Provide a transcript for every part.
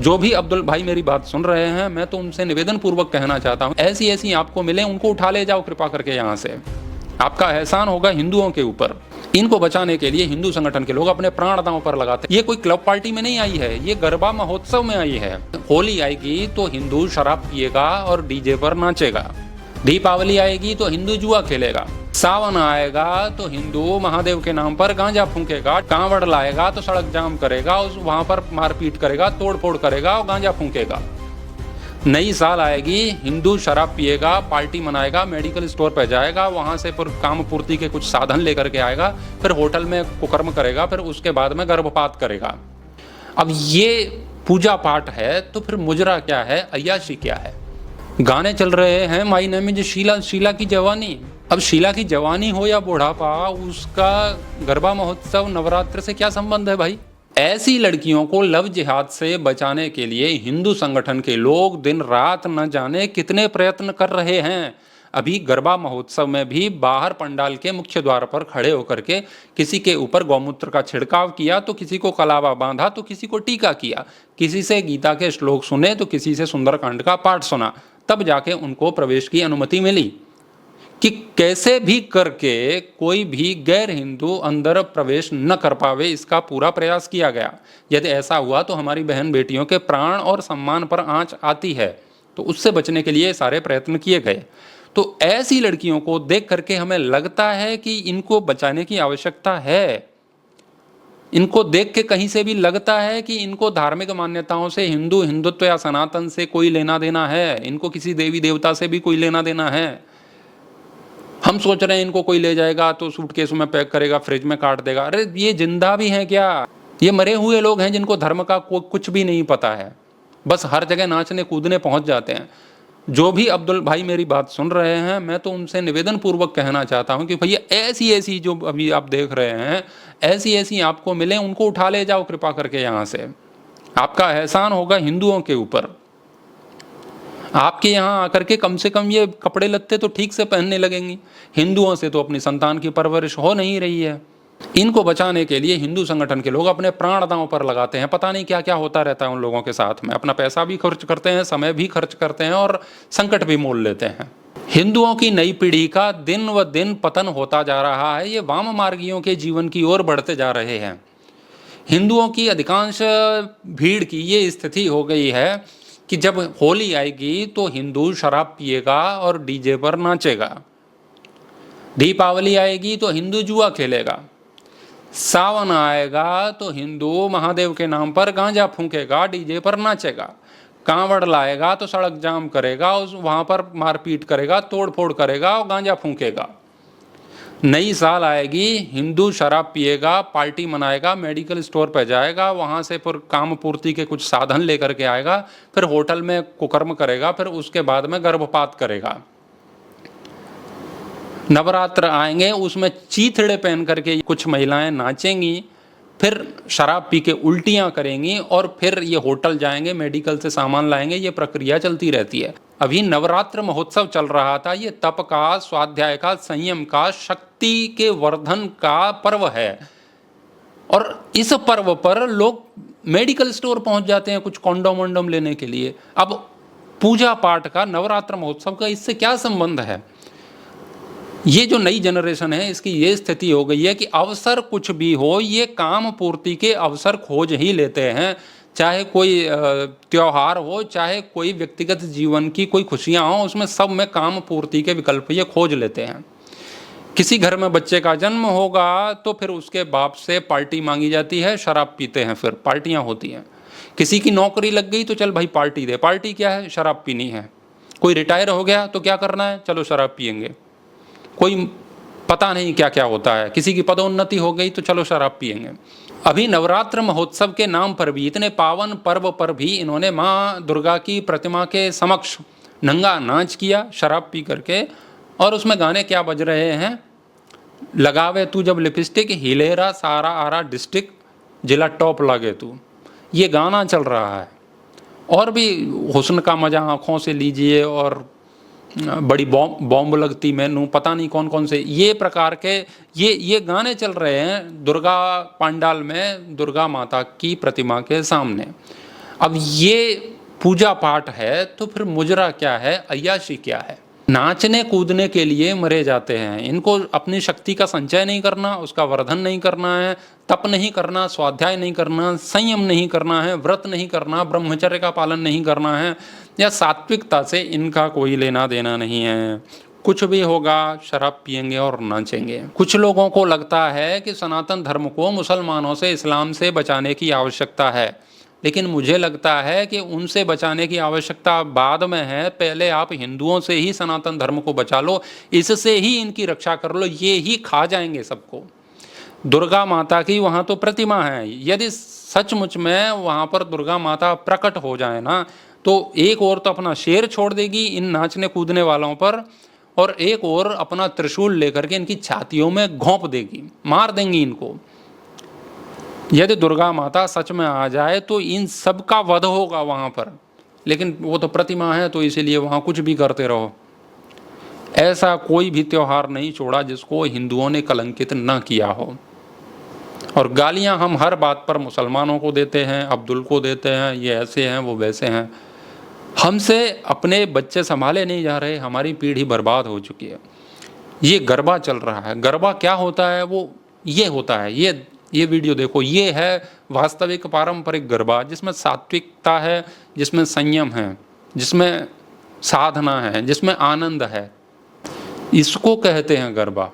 जो भी अब्दुल भाई मेरी बात सुन रहे हैं, मैं तो उनसे निवेदन पूर्वक कहना चाहता हूँ, ऐसी ऐसी आपको मिले उनको उठा ले जाओ कृपा करके यहाँ से। आपका एहसान होगा हिंदुओं के ऊपर। इनको बचाने के लिए हिंदू संगठन के लोग अपने प्राण दांव पर लगाते हैं। ये कोई क्लब पार्टी में नहीं आई है, ये गरबा महोत्सव में आई है। होली आएगी तो हिंदू शराब पिएगा और डीजे पर नाचेगा। दीपावली आएगी तो हिंदू जुआ खेलेगा। सावन आएगा तो हिंदू महादेव के नाम पर गांजा फूंकेगा। कांवड़ लाएगा तो सड़क जाम करेगा, उस वहां पर मारपीट करेगा, तोड़फोड़ करेगा और गांजा फूंकेगा। नई साल आएगी, हिंदू शराब पिएगा, पार्टी मनाएगा, मेडिकल स्टोर पर जाएगा, वहां से फिर काम पूर्ति के कुछ साधन लेकर के आएगा, फिर होटल में कुकर्म करेगा, फिर उसके बाद में गर्भपात करेगा। अब ये पूजा पाठ है तो फिर मुजरा क्या है, अय्याशी क्या है? गाने चल रहे हैं my name is Sheila, Sheila की जवानी। अब शीला की जवानी हो या बुढ़ापा, उसका गरबा महोत्सव नवरात्र से क्या संबंध है भाई? ऐसी लड़कियों को लव जिहाद से बचाने के लिए हिंदू संगठन के लोग दिन रात न जाने कितने प्रयत्न कर रहे हैं। अभी गरबा महोत्सव में भी बाहर पंडाल के मुख्य द्वार पर खड़े होकर के किसी के ऊपर गौमूत्र का छिड़काव किया, तो किसी को कलावा बांधा, तो किसी को टीका किया, किसी से गीता के श्लोक सुने, तो किसी से सुंदरकांड का पाठ सुना, तब जाके उनको प्रवेश की अनुमति मिली। कि कैसे भी करके कोई भी गैर हिंदू अंदर प्रवेश न कर पावे, इसका पूरा प्रयास किया गया। यदि ऐसा हुआ तो हमारी बहन बेटियों के प्राण और सम्मान पर आंच आती है, तो उससे बचने के लिए सारे प्रयत्न किए गए। तो ऐसी लड़कियों को देख करके हमें लगता है कि इनको बचाने की आवश्यकता है। इनको देख के कहीं से भी लगता है कि इनको धार्मिक मान्यताओं से, हिंदुत्व या सनातन से कोई लेना देना है, इनको किसी देवी देवता से भी कोई लेना देना है। हम सोच रहे हैं इनको कोई ले जाएगा तो सूटकेस में पैक करेगा, फ्रिज में काट देगा। अरे ये जिंदा भी हैं क्या? ये मरे हुए लोग हैं जिनको धर्म का कुछ भी नहीं पता है, बस हर जगह नाचने कूदने पहुंच जाते हैं। जो भी अब्दुल भाई मेरी बात सुन रहे हैं, मैं तो उनसे निवेदन पूर्वक कहना चाहता हूं कि भैया ऐसी ऐसी जो अभी आप देख रहे हैं, ऐसी ऐसी आपको मिले उनको उठा ले जाओ कृपा करके यहाँ से। आपका एहसान होगा हिंदुओं के ऊपर। आपके यहाँ आकर के कम से कम ये कपड़े लत्ते तो ठीक से पहनने लगेंगी। हिंदुओं से तो अपनी संतान की परवरिश हो नहीं रही है। इनको बचाने के लिए हिंदू संगठन के लोग अपने प्राण दांव पर लगाते हैं। पता नहीं क्या क्या होता रहता है उन लोगों के साथ में। अपना पैसा भी खर्च करते हैं, समय भी खर्च करते हैं और संकट भी मोल लेते हैं। हिंदुओं की नई पीढ़ी का दिन व दिन पतन होता जा रहा है। ये वाम मार्गियों के जीवन की ओर बढ़ते जा रहे हैं। हिंदुओं की अधिकांश भीड़ की ये स्थिति हो गई है कि जब होली आएगी तो हिंदू शराब पिएगा और डीजे पर नाचेगा। दीपावली आएगी तो हिंदू जुआ खेलेगा। सावन आएगा तो हिंदू महादेव के नाम पर गांजा फूंकेगा, डीजे पर नाचेगा। कांवड़ लाएगा तो सड़क जाम करेगा, उस वहां पर मारपीट करेगा, तोड़फोड़ करेगा और गांजा फूंकेगा। नई साल आएगी, हिंदू शराब पिएगा, पार्टी मनाएगा, मेडिकल स्टोर पर जाएगा, वहां से फिर काम पूर्ति के कुछ साधन लेकर के आएगा, फिर होटल में कुकर्म करेगा, फिर उसके बाद में गर्भपात करेगा। नवरात्र आएंगे, उसमें चीथड़े पहन करके कुछ महिलाएं नाचेंगी, फिर शराब पी के उल्टियां करेंगी और फिर ये होटल जाएंगे, मेडिकल से सामान लाएंगे। ये प्रक्रिया चलती रहती है। अभी नवरात्र महोत्सव चल रहा था। ये तप का, स्वाध्याय का, संयम का, शक्ति के वर्धन का पर्व है। और इस पर्व पर लोग मेडिकल स्टोर पहुंच जाते हैं कुछ कॉन्डोम वोंडोम लेने के लिए। अब पूजा पाठ का, नवरात्र महोत्सव का इससे क्या संबंध है? ये जो नई जनरेशन है, इसकी ये स्थिति हो गई है कि अवसर कुछ भी हो, ये काम पूर्ति के अवसर खोज ही लेते हैं। चाहे कोई त्योहार हो, चाहे कोई व्यक्तिगत जीवन की कोई खुशियां हो, उसमें सब में काम पूर्ति के विकल्प ये खोज लेते हैं। किसी घर में बच्चे का जन्म होगा तो फिर उसके बाप से पार्टी मांगी जाती है, शराब पीते हैं, फिर पार्टियां होती हैं। किसी की नौकरी लग गई तो चल भाई पार्टी दे। पार्टी क्या है? शराब पीनी है। कोई रिटायर हो गया तो क्या करना है? चलो शराब पियेंगे। कोई पता नहीं क्या क्या होता है, किसी की पदोन्नति हो गई तो चलो शराब पियेंगे। अभी नवरात्र महोत्सव के नाम पर भी, इतने पावन पर्व पर भी इन्होंने माँ दुर्गा की प्रतिमा के समक्ष नंगा नाच किया शराब पी करके। और उसमें गाने क्या बज रहे हैं? लगावे तू जब लिपस्टिक, हिलेरा सारा आरा डिस्ट्रिक्ट, जिला टॉप लागे तू। ये गाना चल रहा है। और भी हुस्न का मजा आँखों से लीजिए, और बड़ी बॉम्ब लगती मैनू, पता नहीं कौन कौन से ये प्रकार के ये गाने चल रहे हैं दुर्गा पंडाल में, दुर्गा माता की प्रतिमा के सामने। अब ये पूजा पाठ है तो फिर मुजरा क्या है, अय्याशी क्या है? नाचने कूदने के लिए मरे जाते हैं। इनको अपनी शक्ति का संचय नहीं करना, उसका वर्धन नहीं करना है, तप नहीं करना, स्वाध्याय नहीं करना, संयम नहीं करना है, व्रत नहीं करना, ब्रह्मचर्य का पालन नहीं करना है, या सात्विकता से इनका कोई लेना देना नहीं है। कुछ भी होगा शराब पिएंगे और नाचेंगे। कुछ लोगों को लगता है कि सनातन धर्म को मुसलमानों से, इस्लाम से बचाने की आवश्यकता है, लेकिन मुझे लगता है कि उनसे बचाने की आवश्यकता बाद में है। पहले आप हिंदुओं से ही सनातन धर्म को बचा लो, इससे ही इनकी रक्षा कर लो, ये ही खा जाएंगे सबको। दुर्गा माता की वहाँ तो प्रतिमा है, यदि सचमुच में वहाँ पर दुर्गा माता प्रकट हो जाए ना, तो एक और तो अपना शेर छोड़ देगी इन नाचने कूदने वालों पर, और एक और अपना त्रिशूल लेकर के इनकी छातियों में घोंप देगी, मार देंगी इनको। यदि दुर्गा माता सच में आ जाए तो इन सब का वध होगा वहाँ पर, लेकिन वो तो प्रतिमा है, तो इसीलिए वहाँ कुछ भी करते रहो। ऐसा कोई भी त्यौहार नहीं छोड़ा जिसको हिंदुओं ने कलंकित न किया हो। और गालियाँ हम हर बात पर मुसलमानों को देते हैं, अब्दुल को देते हैं, ये ऐसे हैं वो वैसे हैं। हमसे अपने बच्चे संभाले नहीं जा रहे, हमारी पीढ़ी बर्बाद हो चुकी है। ये गरबा चल रहा है। गरबा क्या होता है? वो ये होता है, ये वीडियो देखो, ये है वास्तविक पारंपरिक गरबा, जिसमें सात्विकता है, जिसमें संयम है, जिसमें साधना है, जिसमें आनंद है। इसको कहते हैं गरबा।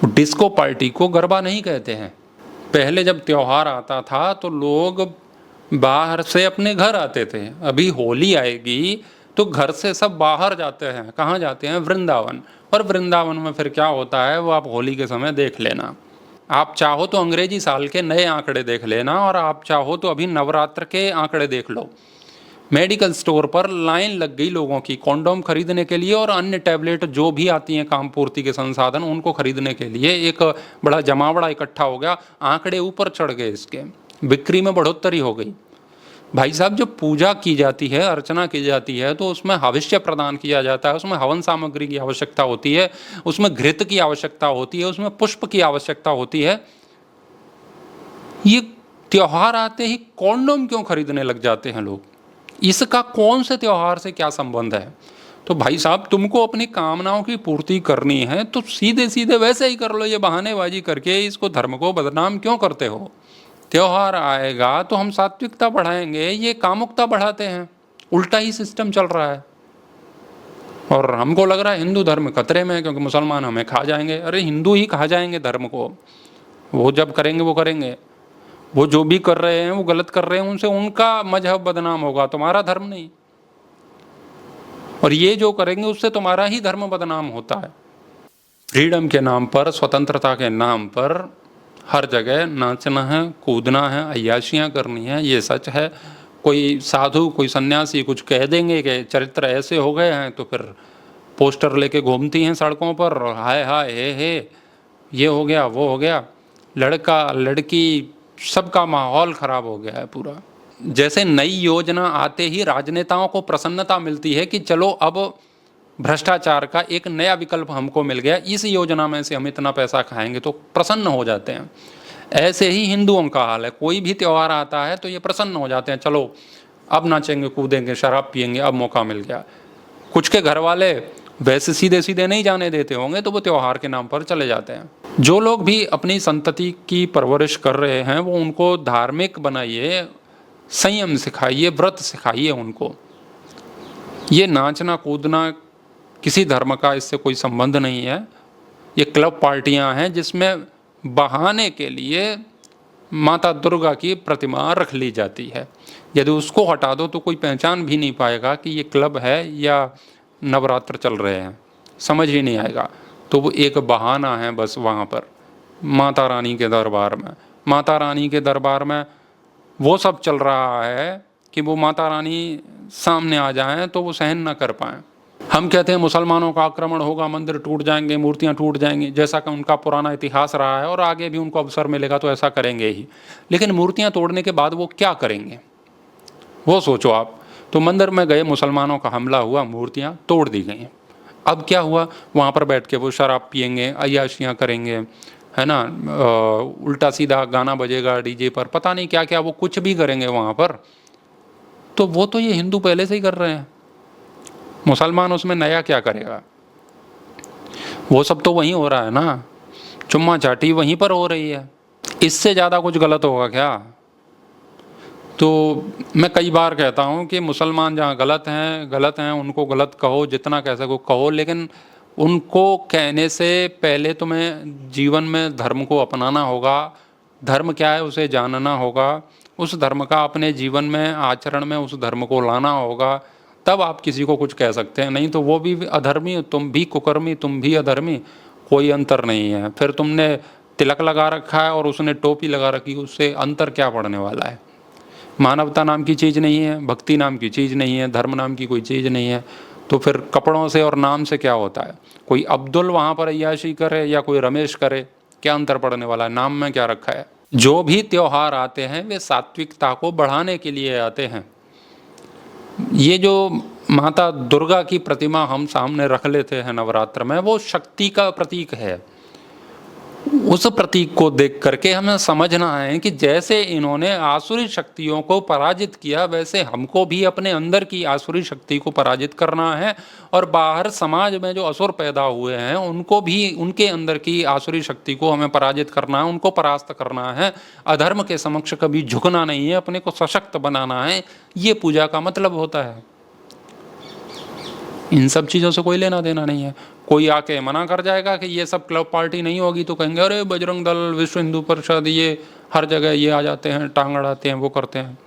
डिस्को पार्टी को गरबा नहीं कहते हैं। पहले जब त्यौहार आता था तो लोग बाहर से अपने घर आते थे। अभी होली आएगी तो घर से सब बाहर जाते हैं। कहाँ जाते हैं? वृंदावन। और वृंदावन में फिर क्या होता है वो आप होली के समय देख लेना। आप चाहो तो अंग्रेजी साल के नए आंकड़े देख लेना, और आप चाहो तो अभी नवरात्र के आंकड़े देख लो। मेडिकल स्टोर पर लाइन लग गई लोगों की कॉन्डोम खरीदने के लिए, और अन्य टैबलेट जो भी आती हैं काम पूर्ति के संसाधन, उनको खरीदने के लिए एक बड़ा जमावड़ा इकट्ठा हो गया। आंकड़े ऊपर चढ़ गए, इसके बिक्री में बढ़ोतरी हो गई। भाई साहब, जब पूजा की जाती है, अर्चना की जाती है, तो उसमें हविष्य प्रदान किया जाता है, उसमें हवन सामग्री की आवश्यकता होती है, उसमें घृत की आवश्यकता होती है, उसमें पुष्प की आवश्यकता होती है। ये त्योहार आते ही कॉन्डोम क्यों खरीदने लग जाते हैं लोग? इसका कौन से त्योहार से क्या संबंध है? तो भाई साहब, तुमको अपनी कामनाओं की पूर्ति करनी है तो सीधे सीधे वैसे ही कर लो। ये बहानेबाजी करके इसको धर्म को बदनाम क्यों करते हो? त्योहार आएगा तो हम सात्विकता बढ़ाएंगे, ये कामुकता बढ़ाते हैं। उल्टा ही सिस्टम चल रहा है। और हमको लग रहा है हिंदू धर्म खतरे में है क्योंकि मुसलमान हमें खा जाएंगे। अरे हिंदू ही खा जाएंगे धर्म को। वो जब करेंगे वो करेंगे, वो जो भी कर रहे हैं वो गलत कर रहे हैं, उनसे उनका मजहब बदनाम होगा, तुम्हारा धर्म नहीं। और ये जो करेंगे उससे तुम्हारा ही धर्म बदनाम होता है। फ्रीडम के नाम पर, स्वतंत्रता के नाम पर हर जगह नाचना है, कूदना है, अय्याशियाँ करनी है, ये सच है। कोई साधु, कोई सन्यासी कुछ कह देंगे कि चरित्र ऐसे हो गए हैं, तो फिर पोस्टर लेके घूमती हैं सड़कों पर, हाय हाय हे, ये हो गया वो हो गया, लड़का लड़की सबका माहौल खराब हो गया है पूरा। जैसे नई योजना आते ही राजनेताओं को प्रसन्नता मिलती है कि चलो अब भ्रष्टाचार का एक नया विकल्प हमको मिल गया, इस योजना में से हम इतना पैसा खाएंगे, तो प्रसन्न हो जाते हैं। ऐसे ही हिंदुओं का हाल है। कोई भी त्यौहार आता है तो ये प्रसन्न हो जाते हैं, चलो अब नाचेंगे कूदेंगे, शराब पिएंगे, अब मौका मिल गया। कुछ के घर वाले वैसे सीधे सीधे नहीं जाने देते होंगे तो वो त्यौहार के नाम पर चले जाते हैं। जो लोग भी अपनी संतति की परवरिश कर रहे हैं वो उनको धार्मिक बनाइए, संयम सिखाइए, व्रत सिखाइए उनको। ये नाचना कूदना किसी धर्म का इससे कोई संबंध नहीं है। ये क्लब पार्टियां हैं जिसमें बहाने के लिए माता दुर्गा की प्रतिमा रख ली जाती है। यदि उसको हटा दो तो कोई पहचान भी नहीं पाएगा कि ये क्लब है या नवरात्र चल रहे हैं, समझ ही नहीं आएगा। तो वो एक बहाना है बस। वहाँ पर माता रानी के दरबार में, माता रानी के दरबार में वो सब चल रहा है कि वो माता रानी सामने आ जाएं तो वो सहन ना कर पाएँ। हम कहते हैं मुसलमानों का आक्रमण होगा, मंदिर टूट जाएंगे, मूर्तियां टूट जाएंगी, जैसा कि उनका पुराना इतिहास रहा है, और आगे भी उनको अवसर मिलेगा तो ऐसा करेंगे ही। लेकिन मूर्तियां तोड़ने के बाद वो क्या करेंगे वो सोचो आप। तो मंदिर में गए, मुसलमानों का हमला हुआ, मूर्तियां तोड़ दी गई। अब क्या हुआ? वहाँ पर बैठ के वो शराब पिएंगे, अय्याशियाँ करेंगे, है ना, उल्टा सीधा गाना बजेगा डीजे पर, पता नहीं क्या क्या वो कुछ भी करेंगे वहाँ पर। तो वो तो ये हिंदू पहले से ही कर रहे हैं, मुसलमान उसमें नया क्या करेगा? वो सब तो वहीं हो रहा है ना, चुम्मा चाटी वहीं पर हो रही है, इससे ज़्यादा कुछ गलत होगा क्या? तो मैं कई बार कहता हूँ कि मुसलमान जहाँ गलत हैं, उनको गलत कहो, जितना कह सको कहो, लेकिन उनको कहने से पहले तुम्हें जीवन में धर्म को अपनाना होगा। धर्म क्या है उसे जानना होगा, उस धर्म का अपने जीवन में आचरण में उस धर्म को लाना होगा, तब आप किसी को कुछ कह सकते हैं। नहीं तो वो भी अधर्मी, तुम भी कुकर्मी, तुम भी अधर्मी, कोई अंतर नहीं है। फिर तुमने तिलक लगा रखा है और उसने टोपी लगा रखी, उससे अंतर क्या पड़ने वाला है? मानवता नाम की चीज़ नहीं है, भक्ति नाम की चीज़ नहीं है, धर्म नाम की कोई चीज़ नहीं है। तो फिर कपड़ों से और नाम से क्या होता है? कोई अब्दुल वहाँ पर अय्याशी करे या कोई रमेश करे, क्या अंतर पड़ने वाला है? नाम में क्या रखा है? जो भी त्योहार आते हैं वे सात्विकता को बढ़ाने के लिए आते हैं। ये जो माता दुर्गा की प्रतिमा हम सामने रख लेते हैं नवरात्र में, वो शक्ति का प्रतीक है। उस प्रतीक को देख करके हमें समझना है कि जैसे इन्होंने आसुरी शक्तियों को पराजित किया, वैसे हमको भी अपने अंदर की आसुरी शक्ति को पराजित करना है, और बाहर समाज में जो असुर पैदा हुए हैं उनको भी, उनके अंदर की आसुरी शक्ति को हमें पराजित करना है, उनको परास्त करना है। अधर्म के समक्ष कभी झुकना नहीं है, अपने को सशक्त बनाना है। ये पूजा का मतलब होता है। इन सब चीज़ों से कोई लेना देना नहीं है। कोई आके मना कर जाएगा कि ये सब क्लब पार्टी नहीं होगी, तो कहेंगे अरे बजरंग दल, विश्व हिंदू परिषद, ये हर जगह ये आ जाते हैं, टांग अड़ाते हैं, वो करते हैं।